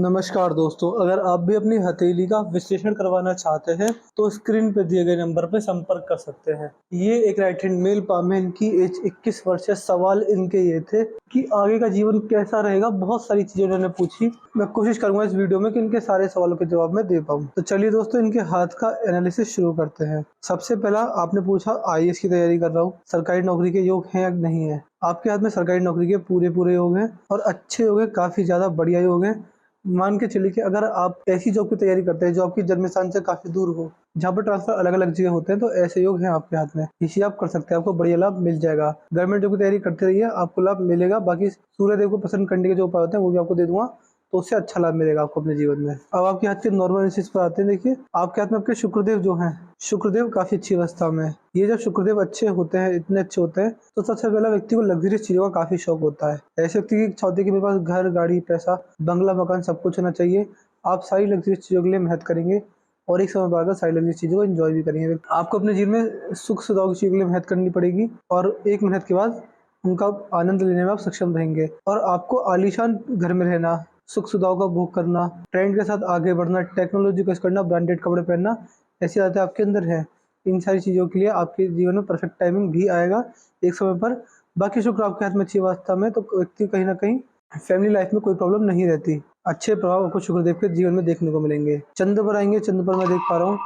नमस्कार दोस्तों, अगर आप भी अपनी हथेली का विश्लेषण करवाना चाहते हैं तो स्क्रीन पर दिए गए नंबर पर संपर्क कर सकते हैं। ये एक राइट हैंड मेल पाम है, इनकी एज 21 वर्ष है। सवाल इनके ये थे कि आगे का जीवन कैसा रहेगा। बहुत सारी चीजें उन्होंने पूछी। मैं कोशिश करूंगा इस वीडियो में कि इनके सारे सवालों के जवाब मैं दे पाऊँ। तो चलिए दोस्तों, इनके हाथ का एनालिसिस शुरू करते हैं। सबसे पहला आपने पूछा आईएएस की तैयारी कर रहा हूँ, सरकारी नौकरी के योग हैं या नहीं है। आपके हाथ में सरकारी नौकरी के पूरे योग हैं और अच्छे योग हैं, काफी ज्यादा बढ़िया योग हैं। मान के चलिए कि अगर आप ऐसी जॉब की तैयारी करते हैं जो आपकी जन्म स्थान से काफी दूर हो, जहाँ पर ट्रांसफर अलग अलग जगह होते हैं, तो ऐसे योग हैं आपके हाथ में, इसी आप कर सकते हैं। आपको बढ़िया लाभ मिल जाएगा। गवर्नमेंट जॉब की तैयारी करते रहिए, आपको लाभ मिलेगा। बाकी सूर्य देव को प्रसन्न करने के जो उपाय होते हैं वो भी आपको दे दूंगा, तो उससे अच्छा लाभ मिलेगा आपको अपने जीवन में। अब आपके हाथ के नॉर्मल एनालिसिस पर आते हैं। देखिए, आपके हाथ में आपके शुक्रदेव जो हैं, शुक्रदेव काफी अच्छी अवस्था में है। ये जब शुक्रदेव अच्छे होते हैं, इतने अच्छे होते हैं, तो सबसे पहला व्यक्ति को लग्जरियस चीजों का काफी शौक होता है। ऐसे व्यक्ति की इच्छा होती है कि मेरे पास घर, गाड़ी, पैसा, बंगला, मकान सब कुछ होना चाहिए। आप सारी लग्जरियस चीजों के लिए मेहनत करेंगे और एक समय बाद सारी लग्जरियस चीजों को एंजॉय भी करेंगे। आपको अपने जीवन में सुख सुविधाओं की चीजों के लिए मेहनत करनी पड़ेगी और एक मेहनत के बाद उनका आनंद लेने में आप सक्षम रहेंगे। और आपको आलीशान घर में रहना, सुख सुविधाओं का भोग करना, ट्रेंड के साथ आगे बढ़ना, टेक्नोलॉजी का यूज करना, ब्रांडेड कपड़े पहनना, ऐसी आदतें आपके अंदर है। इन सारी चीजों के लिए आपके जीवन में परफेक्ट टाइमिंग भी आएगा एक समय पर। बाकी शुक्र आपके हाथ में अच्छी अवस्था में, तो व्यक्ति कहीं ना कहीं फैमिली लाइफ में कोई प्रॉब्लम नहीं रहती। अच्छे प्रभाव आपको शुक्रदेव के जीवन में देखने को मिलेंगे। चंद्र पर आएंगे। चंद्र पर मैं देख पा रहा हूँ,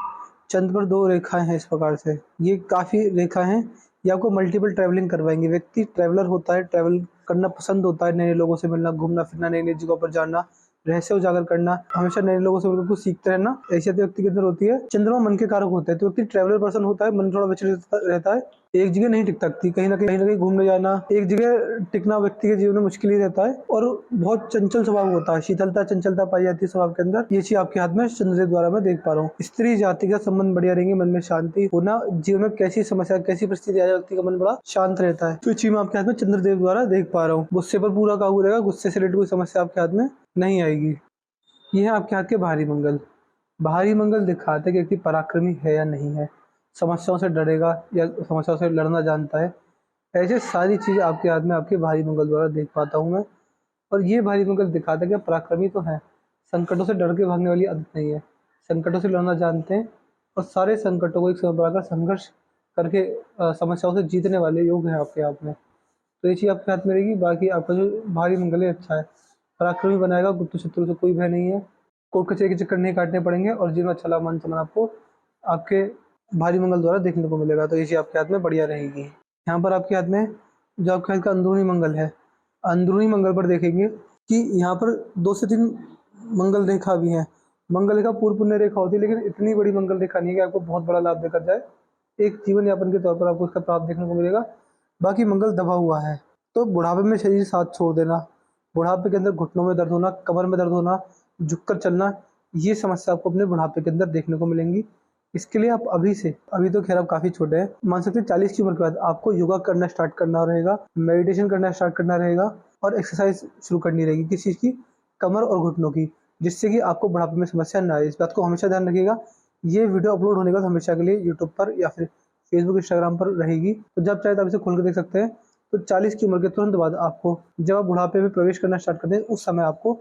चंद्र पर 2 रेखाएं हैं इस प्रकार से। ये काफी रेखा हैं, ये आपको मल्टीपल ट्रैवलिंग करवाएंगे। व्यक्ति ट्रैवलर होता है, ट्रैवल करना पसंद होता है, नए लोगों से मिलना, घूमना फिरना, नई नई जगहों पर जाना, रहस्य उजागर करना, हमेशा नए लोगों से मिलकर कुछ सीखते रहना, ऐसी व्यक्ति के अंदर होती है। चंद्रमा मन के कारक होते हैं, तो व्यक्ति ट्रैवलर पर्सन होता है, मन थोड़ा विचलित रहता है, एक जगह नहीं टिक सकती, कहीं ना कहीं घूमने जाना, एक जगह टिकना व्यक्ति के जीवन में मुश्किल ही रहता है। और बहुत चंचल स्वभाव होता है, शीतलता चंचलता पाई जाती है स्वभाव के अंदर। ये चीज आपके हाथ में चंद्र द्वारा मैं देख पा रहा हूँ। स्त्री जाति का संबंध बढ़िया रहेंगे, मन में शांति होना, जीवन में कैसी समस्या कैसी परिस्थिति आ जाए व्यक्ति का मन बड़ा शांत रहता है। तो चीज मैं आपके हाथ में चंद्रदेव द्वारा देख पा रहा हूँ। गुस्से पर पूरा काबू रहेगा, गुस्से से रिलेटेड कोई समस्या आपके हाथ में नहीं आएगी। ये है आपके हाथ के भारी मंगल। भारी मंगल दिखाते हैं कि व्यक्ति पराक्रमी है या नहीं है, समस्याओं से डरेगा या समस्याओं से लड़ना जानता है। ऐसे सारी चीजें आपके हाथ में आपके भारी मंगल द्वारा देख पाता हूँ मैं। और ये भारी मंगल दिखाता है कि आप पराक्रमी तो है, संकटों से डर के भागने वाली आदत नहीं है, संकटों से लड़ना जानते हैं और सारे संकटों को एक समय पर संघर्ष करके समस्याओं से जीतने वाले योग हैं आपके हाथ में। तो ये चीज आपके हाथ में रहेगी। बाकी आपका जो भारी मंगल है अच्छा है, पराक्रमी बनाएगा, गुप्त शत्रु से कोई भय नहीं है, कोर्ट कचहरी के चक्कर नहीं काटने पड़ेंगे और जीवन अच्छा लाभ मान सम्मान आपको आपके भारी मंगल द्वारा देखने को मिलेगा। तो ये चीज आपके हाथ में बढ़िया रहेगी। यहाँ पर आपके हाथ में जो आपके हाथ का अंदरूनी मंगल है, अंदरूनी मंगल पर देखेंगे कि यहाँ पर 2 से 3 मंगल रेखा भी है। मंगल रेखा पूर्व पुण्य रेखा होती है, लेकिन इतनी बड़ी मंगल रेखा नहीं है कि आपको बहुत बड़ा लाभ देकर जाए। एक जीवन यापन के तौर पर आपको उसका प्राप्त देखने को मिलेगा। बाकी मंगल दबा हुआ है, तो बुढ़ापे में शरीर साथ छोड़ देना, बुढ़ापे के अंदर घुटनों में दर्द होना, कमर में दर्द होना, झुककर चलना, ये समस्या आपको अपने बुढ़ापे के अंदर देखने को मिलेंगी। इसके लिए आप अभी से, अभी तो खैर आप काफी छोटे हैं, मान सकते हैं 40 की उम्र के बाद आपको योगा करना स्टार्ट करना रहेगा, मेडिटेशन करना स्टार्ट करना रहेगा और एक्सरसाइज शुरू करनी रहेगी। किस चीज की? कमर और घुटनों की, जिससे कि आपको बुढ़ापे में समस्या ना आए। इस बात को हमेशा ध्यान रखिएगा। ये वीडियो अपलोड होने के बाद हमेशा के लिए यूट्यूब पर या फिर फेसबुक इंस्टाग्राम पर रहेगी, तो जब चाहे तब इसे खोल कर देख सकते हैं। तो 40 की उम्र के तुरंत बाद आपको, जब आप बुढ़ापे में प्रवेश करना स्टार्ट करते हैं, उस समय आपको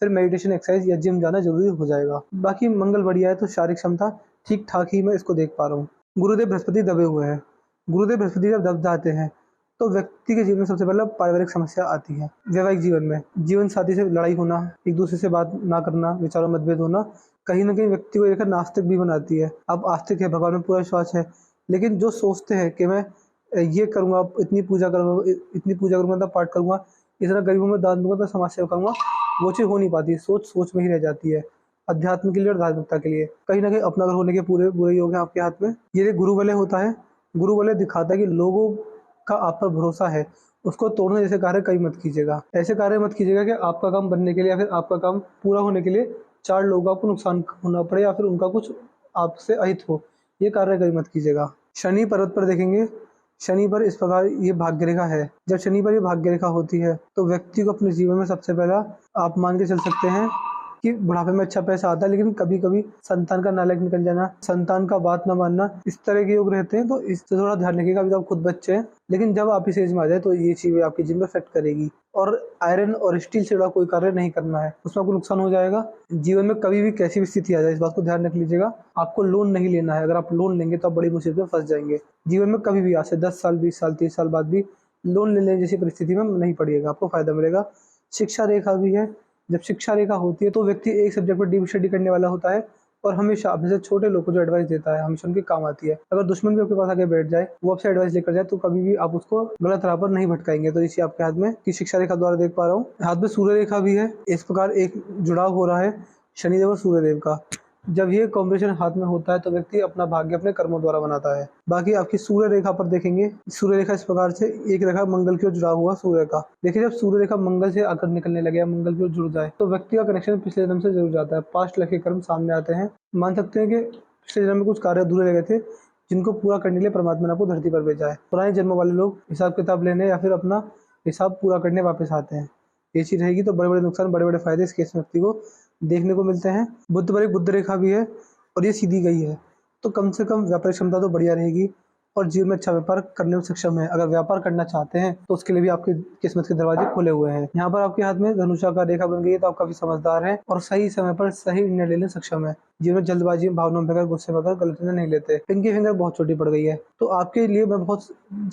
फिर मेडिटेशन एक्सरसाइज या जिम जाना जरूरी हो जाएगा। बाकी मंगल बढ़िया है, तो शारीरिक क्षमता ठीक ठाक ही मैं इसको देख पा रहा हूँ। गुरुदेव बृहस्पति दबे हुए हैं। गुरुदेव बृहस्पति जब दब जाते हैं तो व्यक्ति के जीवन में सबसे पहले पारिवारिक समस्या आती है। वैवाहिक जीवन में जीवन साथी से लड़ाई होना, एक दूसरे से बात ना करना, विचारों में मतभेद होना, कहीं ना कहीं व्यक्ति को लेकर नास्तिक भी बनाती है। आप आस्तिक है, भगवान में पूरा विश्वास है, लेकिन जो सोचते हैं कि मैं ये करूंगा, इतनी पूजा करूंगा, तब पाठ करूंगा, इतना गरीबों में दान दूंगा, तो समाज सेवा करूंगा, वो चीज हो नहीं पाती। सोच सोच में ही रह जाती है। अध्यात्म के लिए और धार्मिकता के लिए कहीं ना कहीं अपना घर होने के पूरे बुरे योग है आपके हाथ में। ये गुरु वलय होता है। गुरु वलय दिखाता है कि लोगों का आप पर भरोसा है, उसको तोड़ने जैसे कार्य कहीं मत कीजिएगा। ऐसे कार्य मत कीजिएगा कि आपका काम बनने के लिए या फिर आपका काम पूरा होने के लिए 4 लोगों को आपको नुकसान होना पड़े या फिर उनका कुछ आपसे अहित हो। ये कार्य कहीं मत कीजिएगा। शनि पर्वत पर देखेंगे, शनि पर इस प्रकार ये भाग्य रेखा है। जब शनि पर ये भाग्य रेखा होती है तो व्यक्ति को अपने जीवन में सबसे पहला आप मान के चल सकते हैं कि बुढ़ापे में अच्छा पैसा आता है, लेकिन कभी कभी संतान का नालायक निकल जाना, संतान का बात ना मानना, इस तरह के योग रहते हैं। तो इससे थोड़ा ध्यान रखिएगा। अभी तो आप खुद बच्चे हैं, लेकिन जब आप इस एज में आ जाए तो ये चीजें आपकी जिम में इफेक्ट करेगी। और आयरन और स्टील से जुड़ा कोई कार्य नहीं करना है, उसमें आपको नुकसान हो जाएगा। जीवन में कभी भी कैसी भी स्थिति आ जाए, इस बात को ध्यान रख लीजिएगा। आपको लोन नहीं लेना है। अगर आप लोन लेंगे तो आप बड़ी मुसीबत में फंस जाएंगे। जीवन में कभी भी आज से 10 साल, 20 साल, 30 साल बाद भी लोन लेने जैसी परिस्थिति में नहीं पड़िएगा, आपको फायदा मिलेगा। शिक्षा रेखा भी है। जब शिक्षा रेखा होती है तो व्यक्ति एक सब्जेक्ट पर डीप स्टडी करने वाला होता है और हमेशा अपने से छोटे लोग को जो एडवाइस देता है हमेशा उनके काम आती है। अगर दुश्मन भी आपके पास आके बैठ जाए, वो आपसे एडवाइस लेकर जाए, तो कभी भी आप उसको गलत राह पर नहीं भटकाएंगे। तो इसी आपके हाथ में की शिक्षा रेखा द्वारा देख पा रहा हूँ। हाथ में सूर्य रेखा भी है। इस प्रकार एक जुड़ाव हो रहा है शनिदेव और सूर्यदेव का। जब ये कॉम्बिनेशन हाथ में होता है तो व्यक्ति अपना भाग्य अपने कर्मों द्वारा बनाता है। बाकी आपकी सूर्य रेखा पर देखेंगे, सूर्य रेखा इस प्रकार से एक रेखा मंगल की ओर जुड़ा हुआ सूर्य का। देखिए, जब सूर्य रेखा मंगल से आकर निकलने लगे, मंगल की ओर जुड़ जाए, तो व्यक्ति का कनेक्शन पिछले जन्म से जुड़ जाता है। पास्ट लाइफ के कर्म सामने आते हैं। मान सकते हैं कि पिछले जन्म में कुछ कार्य अधूरे रह गए थे, जिनको पूरा करने के लिए परमात्मा ने आपको धरती पर भेजा है। पुराने जन्म वाले लोग हिसाब किताब लेने या फिर अपना हिसाब पूरा करने वापस आते हैं। ये चीज रहेगी तो बड़े बड़े नुकसान, बड़े बड़े फायदे इस केस में व्यक्ति को देखने को मिलते हैं। बुद्ध पर एक बुद्ध रेखा भी है और ये सीधी गई है, तो कम से कम व्यापारिक क्षमता तो बढ़िया रहेगी और जीवन में अच्छा व्यापार करने में सक्षम है। अगर व्यापार करना चाहते हैं तो उसके लिए भी आपके किस्मत के दरवाजे खुले हुए हैं। यहाँ पर आपके हाथ में धनुषा का रेखा बन गई है, तो आप काफी समझदार हैं और सही समय पर सही निर्णय लेने सक्षम है। जीवन में जल्दबाजी, भावनाओं में गुस्से में गलत निर्णय नहीं लेते। पिंकी फिंगर बहुत छोटी पड़ गई है, तो आपके लिए मैं बहुत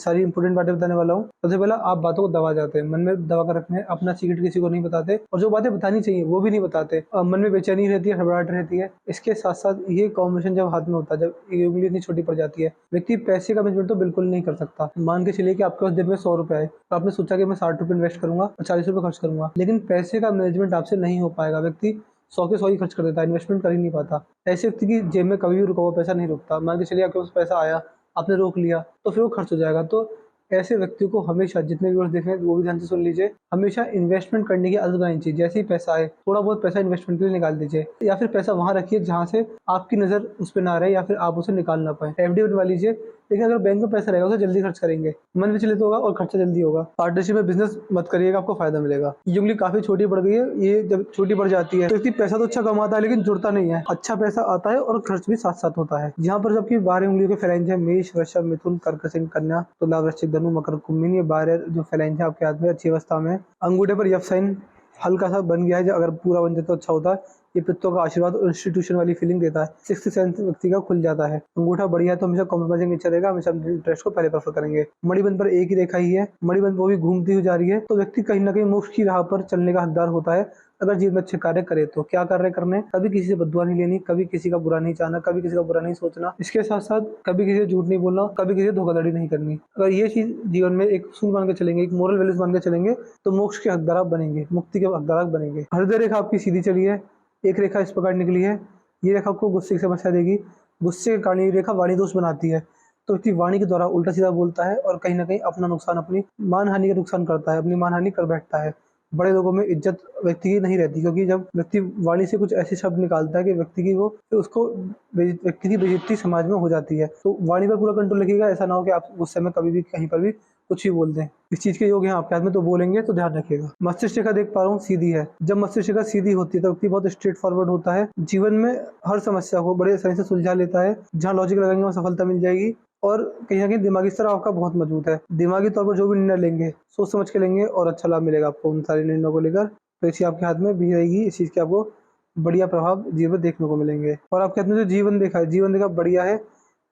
सारी इंपोर्टेंट बातें बताने वाला हूँ। सबसे पहला, आप बातों को दबा जाते हैं, मन में दबा कर रखने, अपना सीक्रेट किसी को नहीं बताते और जो बातें बतानी चाहिए वो भी नहीं बताते। मन में बेचैनी रहती है, घबराहट रहती है। इसके साथ साथ ये कॉम्बिनेशन जब हाथ में होता है, जब ये उंगली इतनी छोटी पड़ जाती है, व्यक्ति पैसे का मैनेजमेंट तो बिल्कुल नहीं कर सकता। मान के चलिए कि आपके पास दिन में 100 रुपए है, तो आपने सोचा कि मैं 60 रुपए इन्वेस्ट करूंगा और 40 रुपए खर्च करूंगा, लेकिन पैसे का मैनेजमेंट आपसे नहीं हो पाएगा। व्यक्ति 100 के 100 ही खर्च कर देता है, इन्वेस्टमेंट कर ही नहीं पाता। ऐसे व्यक्ति की जेब में कभी भी रुका हुआ पैसा नहीं रुकता। मान के चलिए आपके पास पैसा आया, आपने रोक लिया, तो फिर वो खर्च हो जाएगा। तो ऐसे व्यक्ति को हमेशा, जितने व्यूअर्स देख रहे हैं वो भी ध्यान से सुन लीजिए, हमेशा इन्वेस्टमेंट करने की आदत बनानी चाहिए। जैसे ही पैसा आए, थोड़ा बहुत पैसा इन्वेस्टमेंट के लिए निकाल दीजिए, या फिर पैसा वहां रखिए जहां से आपकी नजर उस पर ना रहे या फिर आप उसे निकाल ना पाए। एफडी बनवा लीजिए, लेकिन अगर बैंक में पैसा रहेगा उसे जल्दी खर्च करेंगे, मन विचलित होगा और खर्चा जल्दी होगा। पार्टनरशिप में बिजनेस मत करिएगा, आपको फायदा मिलेगा। ये उंगली काफी छोटी पड़ गई है, ये जब छोटी पड़ जाती है तो व्यक्ति पैसा तो अच्छा कमाता है लेकिन जुड़ता नहीं है। अच्छा पैसा आता है और खर्च भी साथ साथ होता है। यहाँ पर जबकि 12 उंगलियों के फैलेंज है, मेष, वृषभ, मिथुन, कर्क, सिंह, कन्या, तुला, वृश्चिक, धनु, मकर, कुंभ, मीन, ये 12 जो फैलेंज है आपके हाथ में अच्छी अवस्था में। अंगूठे पर यफ साइन हल्का सा बन गया है, अगर पूरा बन जाए तो अच्छा होता है। ये पित्तों का आशीर्वाद और इंस्टीट्यूशन वाली फीलिंग देता है। 6th सेंस व्यक्ति का खुल जाता है। अंगूठा बढ़िया है तो हमेशा कॉम्प्रोमाइजिंग नेचर रहेगा, हमेशा अपने इंटरेस्ट को पहले प्रेफर करेंगे। मणिबंध पर एक ही रेखा ही है, मणिबंध वो भी घूमती हुई जा रही है, तो व्यक्ति कहीं ना कहीं मोक्ष की राह पर चलने का हकदार होता है अगर जीवन में अच्छे कार्य करे। तो क्या कार्य करने, कभी किसी से बददुआ नहीं लेनी, कभी किसी का बुरा नहीं चाहना, कभी किसी का बुरा नहीं सोचना, इसके साथ साथ कभी किसी से झूठ नहीं बोलना, कभी किसी से धोखाधड़ी नहीं करनी। अगर ये चीज जीवन में एक उसूल मान के चलेंगे, एक मोरल वैल्यूज मान के चलेंगे, तो मोक्ष के हकदार आप बनेंगे, मुक्ति के हकदार आप बनेंगे। हृदय रेखा आपकी सीधी चली है, एक रेखा इस प्रकार निकली है। ये रेखा आपको गुस्से की समस्या देगी। गुस्से के कारण ये रेखा वाणी दोष बनाती है, तो व्यक्ति वाणी के द्वारा उल्टा सीधा बोलता है और कहीं ना कहीं अपना नुकसान, अपनी मान हानि का नुकसान करता है, अपनी मान हानि कर बैठता है। बड़े लोगों में इज्जत व्यक्ति की नहीं रहती, क्योंकि जब व्यक्ति वाणी से कुछ ऐसे शब्द निकालता है कि व्यक्ति की वो उसको व्यक्ति की बेइज्जती समाज में हो जाती है। तो वाणी पर पूरा कंट्रोल रखिएगा, ऐसा ना हो कि आप गुस्से में कभी भी कहीं पर भी कुछ ही बोल दें। इस चीज के योग हैं आपके हाथ में, तो बोलेंगे तो ध्यान रखिएगा। मस्तिष्क रेखा देख पा रहा हूँ सीधी है। जब मस्तिष्क रेखा सीधी होती है तो व्यक्ति बहुत स्ट्रेट फॉरवर्ड होता है, जीवन में हर समस्या को बड़े आसानी से सुलझा लेता है। जहाँ लॉजिक लगाएंगे वहाँ सफलता मिल जाएगी और कहीं ना कहीं दिमागी स्तर आपका बहुत मजबूत है। दिमागी तौर पर जो भी निर्णय लेंगे सोच समझ के लेंगे और अच्छा लाभ मिलेगा आपको उन सारे निर्णयों को लेकर। तो इसी आपके हाथ में भी रहेगी, इस चीज के आपको बढ़िया प्रभाव जीवन में देखने को मिलेंगे। और आपके हाथ में जो जीवन देखा है, जीवन देखा बढ़िया है।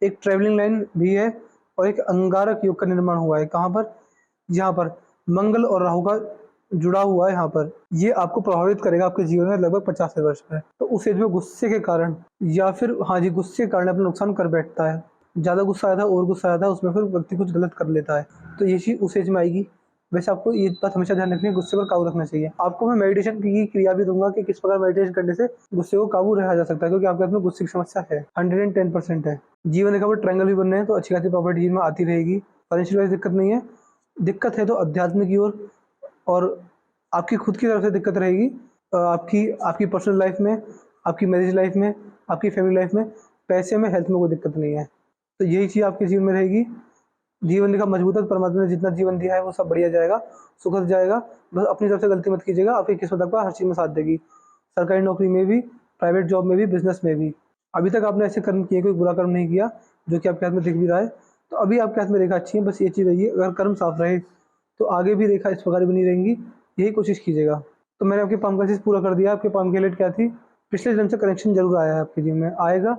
एक ट्रेवलिंग लाइन भी है और एक अंगारक योग का निर्माण हुआ है। कहाँ पर? यहाँ पर मंगल और राहु का जुड़ा हुआ है। यहाँ पर ये आपको प्रभावित करेगा आपके जीवन में लगभग 50 वर्ष में। तो उस एज में गुस्से के कारण या फिर हाँ जी गुस्से के कारण अपना नुकसान कर बैठता है। ज्यादा गुस्सा आया था और गुस्सा आया था, उसमें फिर व्यक्ति कुछ गलत कर लेता है, तो ये चीज उस एज में आएगी। वैसे आपको ये बात हमेशा ध्यान रखनी है, गुस्से पर काबू रखना चाहिए। आपको मैं मेडिटेशन की क्रिया भी दूंगा कि किस प्रकार मेडिटेशन करने से गुस्से को काबू रखा जा सकता है, क्योंकि आपके हाथ में गुस्से की समस्या है, 110% है। जीवन रेखा पर ट्रायंगल भी बन रहे हैं, तो अच्छी खासी प्रॉपर्टी जीवन में आती रहेगी। फाइनेंशियल वाइज दिक्कत नहीं है। दिक्कत है तो अध्यात्म की ओर और आपकी खुद की तरफ से दिक्कत रहेगी। आपकी आपकी पर्सनल लाइफ में, आपकी मैरिज लाइफ में, आपकी फैमिली लाइफ में, पैसे में, हेल्थ में कोई दिक्कत नहीं है। तो यही चीज़ आपके जीवन में रहेगी। जीवन रेखा मजबूत है, परमात्मा ने जितना जीवन दिया है वो सब बढ़िया जाएगा, सुखद जाएगा। बस अपनी तरफ से गलती मत कीजिएगा, आपकी किस्मत आपका हर चीज़ में साथ देगी। सरकारी नौकरी में भी, प्राइवेट जॉब में भी, बिजनेस में भी। अभी तक आपने ऐसे कर्म किए, कोई बुरा कर्म नहीं किया, जो कि आपके हाथ में दिख भी रहा है। तो अभी आपके हाथ में रेखा अच्छी है, बस ये चीज़ रही है, अगर कर्म साफ रहे तो आगे भी रेखा इस प्रकार बनी रहेंगी, यही कोशिश कीजिएगा। तो मैंने आपके पाम का चीज़ पूरा कर दिया। आपके पाम की हेलेट क्या थी? पिछले जन्म से कनेक्शन जरूर आया है आपके जीवन में, आएगा।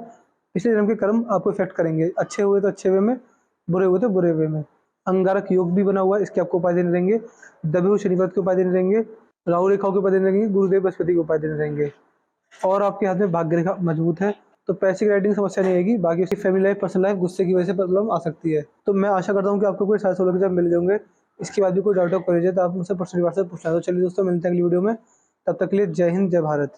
पिछले जन्म के कर्म आपको इफेक्ट करेंगे, अच्छे हुए तो अच्छे वे में, बुरे हुए तो बुरे वे में। अंगारक योग भी बना हुआ है, इसके आपको उपाय देने रहेंगे। दबे हुए शनिवार के उपाय देने रहेंगे, राहु रेखाओं के उपाय देने रहेंगे, गुरुदेव बृहस्पति के उपाय देने रहेंगे। और आपके हाथ में भाग्य रेखा मजबूत है, तो पैसे की राइटिंग समस्या नहीं आएगी। बाकी उसकी फैमिली लाइफ, पर्सनल लाइफ, गुस्से की वजह से प्रॉब्लम आ सकती है। तो मैं आशा करता हूँ कि आपको कोई 16 के जब मिल जाएंगे। इसके बाद भी कोई डाउट हो तो आप मुझसे पर्सनली व्हाट्सएप पूछना। तो चलिए दोस्तों, मिलते हैं अगली वीडियो में। तब तक के लिए जय हिंद, जय भारत।